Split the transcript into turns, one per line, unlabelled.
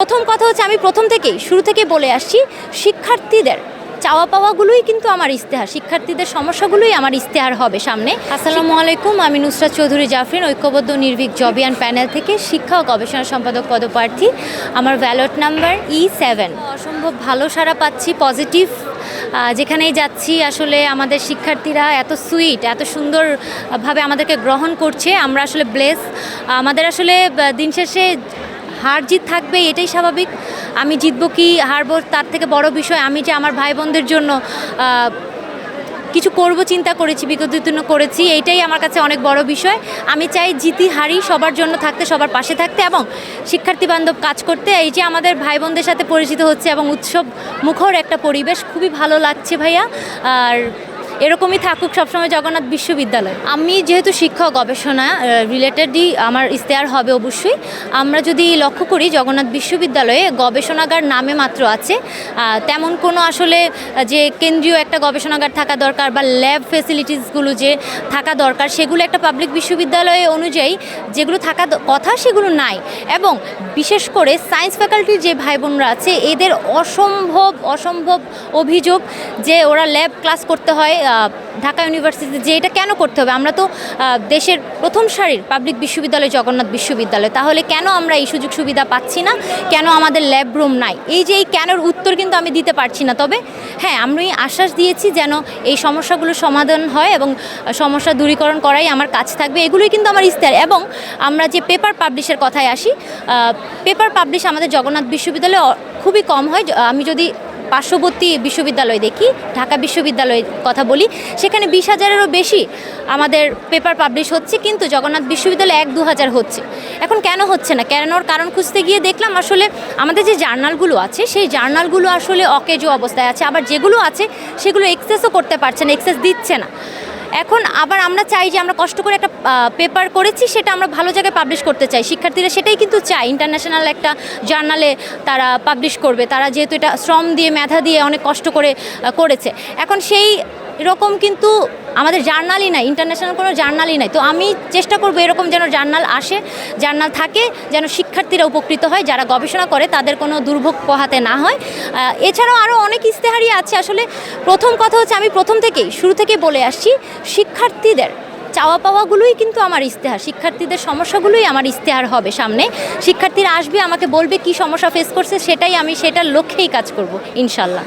প্রথম কথা হচ্ছে আমি প্রথম থেকেই শুরু থেকে বলে আসছি শিক্ষার্থীদের চাওয়া পাওয়াগুলোই কিন্তু আমার ইস্তেহার, শিক্ষার্থীদের সমস্যাগুলোই আমার ইস্তেহার হবে সামনে। আসসালামু আলাইকুম, আমি নুসরাত চৌধুরী জাফরিন, ঐক্যবদ্ধ নির্ভীক জবিয়ান প্যানেল থেকে শিক্ষা ও গবেষণা সম্পাদক পদপ্রার্থী। আমার ব্যালট নাম্বার E7। অসম্ভব ভালো সাড়া পাচ্ছি, পজিটিভ। যেখানেই যাচ্ছি আসলে আমাদের শিক্ষার্থীরা এত সুইট, এত সুন্দরভাবে আমাদেরকে গ্রহণ করছে। আমরা আসলে ব্লেস, আমাদের আসলে দিন শেষে হার জিত থাকবে, এটাই স্বাভাবিক। আমি জিতবো কি হারবো তার থেকে বড় বিষয় আমি যে আমার ভাই বোনদের জন্য কিছু করব চিন্তা করেছি, বিগত দিনে করেছি, এইটাই আমার কাছে অনেক বড় বিষয়। আমি চাই জিতি হারি সবার জন্য থাকতে, সবার পাশে থাকতে এবং শিক্ষার্থী বান্ধব কাজ করতে। এই যে আমাদের ভাই বোনদের সাথে পরিচিত হচ্ছে এবং উৎসব মুখর একটা পরিবেশ, খুবই ভালো লাগছে ভাইয়া। আর এরকমই থাকুক সবসময় জগন্নাথ বিশ্ববিদ্যালয়। আমি যেহেতু শিক্ষা ও গবেষণা রিলেটেডই আমার ইস্তেহার হবে অবশ্যই। আমরা যদি লক্ষ্য করি জগন্নাথ বিশ্ববিদ্যালয়ে গবেষণাগার নামে মাত্র আছে, তেমন কোনো আসলে যে কেন্দ্রীয় একটা গবেষণাগার থাকা দরকার বা ল্যাব ফেসিলিটিসগুলো যে থাকা দরকার, সেগুলো একটা পাবলিক বিশ্ববিদ্যালয়ে অনুযায়ী যেগুলো থাকা কথা সেগুলো নাই। এবং বিশেষ করে সায়েন্স ফ্যাকাল্টির যে ভাই বোনরা আছে এদের অসম্ভব অভিযোগ যে ওরা ল্যাব ক্লাস করতে হয় ঢাকা ইউনিভার্সিটিতে। যে এটা কেন করতে হবে? আমরা তো দেশের প্রথম সারির পাবলিক বিশ্ববিদ্যালয় জগন্নাথ বিশ্ববিদ্যালয়, তাহলে কেন আমরা এই সুযোগ সুবিধা পাচ্ছি না? কেন আমাদের ল্যাব রুম নাই? এই যে এই কেনর উত্তর কিন্তু আমি দিতে পারছি না। তবে হ্যাঁ, আমি আশ্বাস দিয়েছি যেন এই সমস্যাগুলো সমাধান হয় এবং সমস্যা দূরীকরণ করাই আমার কাজ থাকবে। এগুলোই কিন্তু আমার ইস্তেহার। এবং আমরা যে পেপার পাবলিশের কথায় আসি, পেপার পাবলিশ আমাদের জগন্নাথ বিশ্ববিদ্যালয়ে খুবই কম হয়। আমি যদি পার্শ্ববর্তী বিশ্ববিদ্যালয় দেখি, ঢাকা বিশ্ববিদ্যালয়ের কথা বলি, সেখানে 20,000-এরও বেশি আমাদের পেপার পাবলিশ হচ্ছে, কিন্তু জগন্নাথ বিশ্ববিদ্যালয়ে 1-2 হাজার হচ্ছে। এখন কেন হচ্ছে না, কেনর কারণ খুঁজতে গিয়ে দেখলাম আসলে আমাদের যে জার্নালগুলো আছে সেই জার্নালগুলো আসলে অকেজো অবস্থায় আছে, আবার যেগুলো আছে সেগুলো এক্সেসও করতে পারছে না, এক্সেস দিচ্ছে না। এখন আবার আমরা চাই যে আমরা কষ্ট করে একটা পেপার করেছি সেটা আমরা ভালো জায়গায় পাবলিশ করতে চাই, শিক্ষার্থীরা সেটাই কিন্তু চায়। ইন্টারন্যাশনাল একটা জার্নালে তারা পাবলিশ করবে, তারা যেহেতু এটা শ্রম দিয়ে মেধা দিয়ে অনেক কষ্ট করে করেছে। এখন সেই এরকম কিন্তু আমাদের জার্নালই নাই, ইন্টারন্যাশনাল কোনো জার্নালই নাই। তো আমি চেষ্টা করবো এরকম যেন জার্নাল আসে, জার্নাল থাকে, যেন শিক্ষার্থীরা উপকৃত হয়, যারা গবেষণা করে তাদের কোনো দুর্ভোগ পোহাতে না হয়। এছাড়াও আরও অনেক ইস্তেহারই আছে। আসলে প্রথম কথা হচ্ছে আমি প্রথম থেকেই শুরু থেকে বলে আসছি শিক্ষার্থীদের চাওয়া পাওয়াগুলোই কিন্তু আমার ইস্তেহার, শিক্ষার্থীদের সমস্যাগুলোই আমার ইস্তেহার হবে সামনে। শিক্ষার্থীরা আসবে, আমাকে বলবে কি সমস্যা ফেস করছে, সেটার লক্ষ্যেই কাজ করব ইনশাল্লাহ।